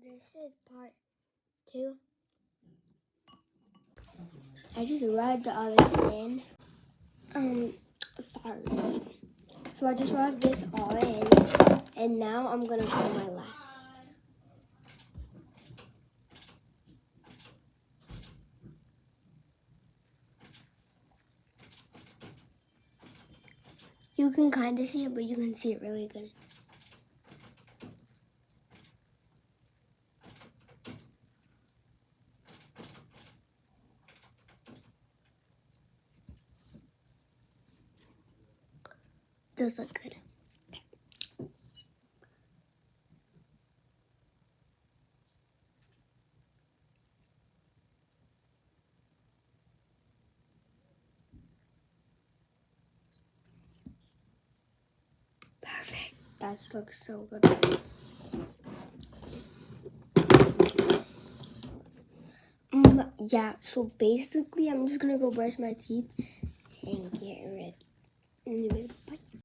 This is part 2. I just rubbed all this in. Sorry. So I just rubbed this all in, and now I'm gonna put my lashes. You can kind of see it, but you can see it really good. Those look good. Perfect. That looks so good. Yeah, so basically I'm just gonna go brush my teeth and get ready. Anyway, bye.